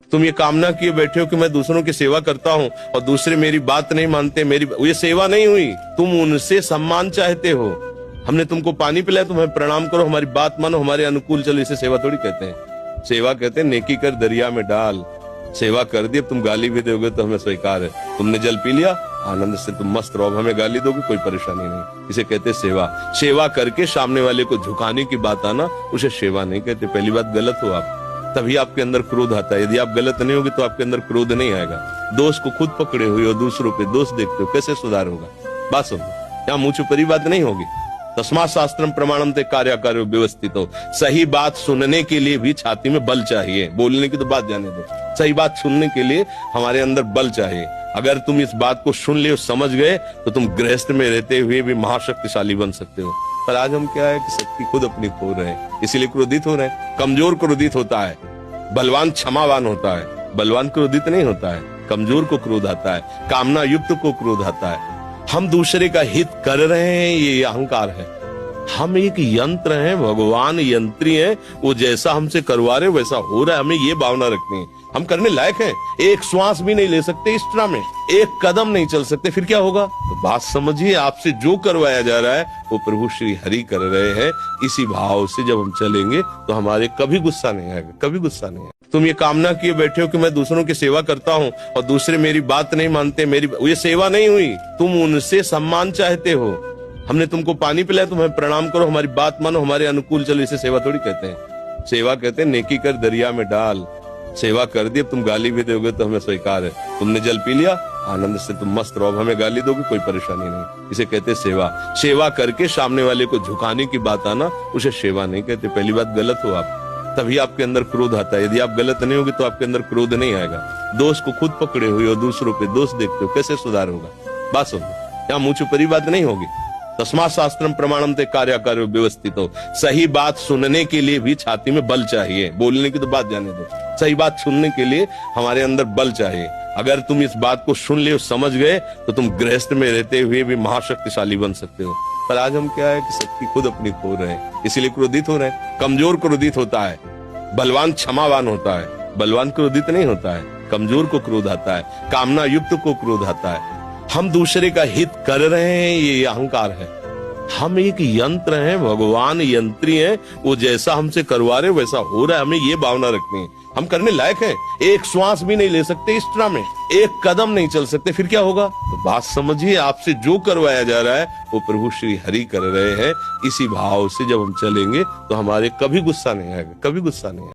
तुम ये कामना किए बैठे हो कि मैं दूसरों की सेवा करता हूँ और दूसरे मेरी बात नहीं मानते, ये सेवा नहीं हुई। तुम उनसे सम्मान चाहते हो। हमने तुमको पानी पिलाया, तुम्हें प्रणाम करो, हमारी बात मानो, हमारे अनुकूल चलो। इसे सेवा थोड़ी कहते हैं। सेवा कहते हैं नेकी कर दरिया में डाल। सेवा कर दी, अब तुम गाली भी दोगे तो हमें स्वीकार है। तुमने जल पी लिया, आनंद से तुम मस्त रहो, हमें गाली दोगे कोई परेशानी नहीं। इसे कहते सेवा। सेवा करके सामने वाले को झुकाने की बात आना, उसे सेवा नहीं कहते। पहली बात, गलत हो आप, तभी आपके अंदर क्रोध आता है। यदि आप गलत नहीं होगे तो आपके अंदर क्रोध नहीं आएगा। दोष को खुद पकड़े हुए हो, दूसरों पे दोष देखते हो, कैसे सुधार होगा? बात सुनो, यहाँ मुंह छुपरी बात नहीं होगी। तस्मात् शास्त्रम प्रमाणम ते कार्याकार्यो व्यवस्थित हो। सही बात सुनने के लिए भी छाती में बल चाहिए। बोलने की तो बात जाने दो, सही बात सुनने के लिए हमारे अंदर बल चाहिए। अगर तुम इस बात को सुन ले, समझ गए, तो तुम गृहस्थ में रहते हुए भी महाशक्तिशाली बन सकते हो। पर आज हम क्या है कि शक्ति खुद अपनी खो रहे हैं, इसीलिए क्रोधित हो रहे हैं। कमजोर क्रोधित होता है, बलवान क्षमावान होता है। बलवान क्रोधित नहीं होता है, कमजोर को क्रोध आता है, कामना युक्त को क्रोध आता है। हम दूसरे का हित कर रहे हैं, ये अहंकार है। हम एक यंत्र हैं, भगवान यंत्री हैं, वो जैसा हमसे करवा रहे वैसा हो रहा है। हमें ये भावना रखनी है, हम करने लायक हैं। एक श्वास भी नहीं ले सकते इस तरह में, एक कदम नहीं चल सकते, फिर क्या होगा? तो बात समझिए, आपसे जो करवाया जा रहा है वो प्रभु श्री हरि कर रहे हैं। इसी भाव से जब हम चलेंगे तो हमारे कभी गुस्सा नहीं आएगा, कभी गुस्सा नहीं आएगा। तुम ये कामना किए बैठे हो कि मैं दूसरों की सेवा करता हूँ और दूसरे मेरी बात नहीं मानते, ये सेवा नहीं हुई। तुम उनसे सम्मान चाहते हो। हमने तुमको पानी पिलाया, तुम्हें प्रणाम करो, हमारी बात मानो, हमारे अनुकूल चलो। इसे सेवा थोड़ी कहते हैं। सेवा कहते हैं नेकी कर दरिया में डाल। सेवा कर दी, अब तुम गाली भी दोगे तो हमें स्वीकार है। तुमने जल पी लिया, आनंद से तुम मस्त रहो, हमें गाली दोगे कोई परेशानी नहीं। इसे कहते सेवा। सेवा करके सामने वाले को झुकाने की बात आना, उसे सेवा नहीं कहते। पहली बात, गलत हो आप, तभी आपके अंदर क्रोध आता है। यदि आप गलत नहीं होगे तो आपके अंदर क्रोध नहीं आएगा। दोष को खुद पकड़े हुए हो, दूसरों पे दोष देखते हो, कैसे सुधार होगा? बात सुनो, यहाँ मुंह छुपरी बात नहीं होगी। तस्मात् शास्त्रम प्रमाणम ते कार्याकार्यो व्यवस्थित हो। सही बात सुनने के लिए भी छाती में बल चाहिए। बोलने की तो बात जाने दो, सही बात सुनने के लिए हमारे अंदर बल चाहिए। अगर तुम इस बात को सुन ले, समझ गए, तो तुम गृहस्थ में रहते हुए भी महाशक्तिशाली बन सकते हो। पर आज हम क्या है कि शक्ति खुद अपनी खो रहे हैं, इसीलिए क्रोधित हो रहे हैं। कमजोर क्रोधित होता है, बलवान क्षमावान होता है। बलवान क्रोधित नहीं होता है, कमजोर को क्रोध आता है, कामना युक्त को क्रोध आता है। हम दूसरे का हित कर रहे हैं, ये अहंकार है। हम एक यंत्र हैं, भगवान यंत्री हैं, वो जैसा हमसे करवा रहे वैसा हो रहा है। हमें ये भावना रखनी है, हम करने लायक हैं। एक श्वास भी नहीं ले सकते इस तरह में, एक कदम नहीं चल सकते, फिर क्या होगा? तो बात समझिए, आपसे जो करवाया जा रहा है वो प्रभु श्री हरि कर रहे हैं। इसी भाव से जब हम चलेंगे तो हमारे कभी गुस्सा नहीं आएगा, कभी गुस्सा नहीं आएगा।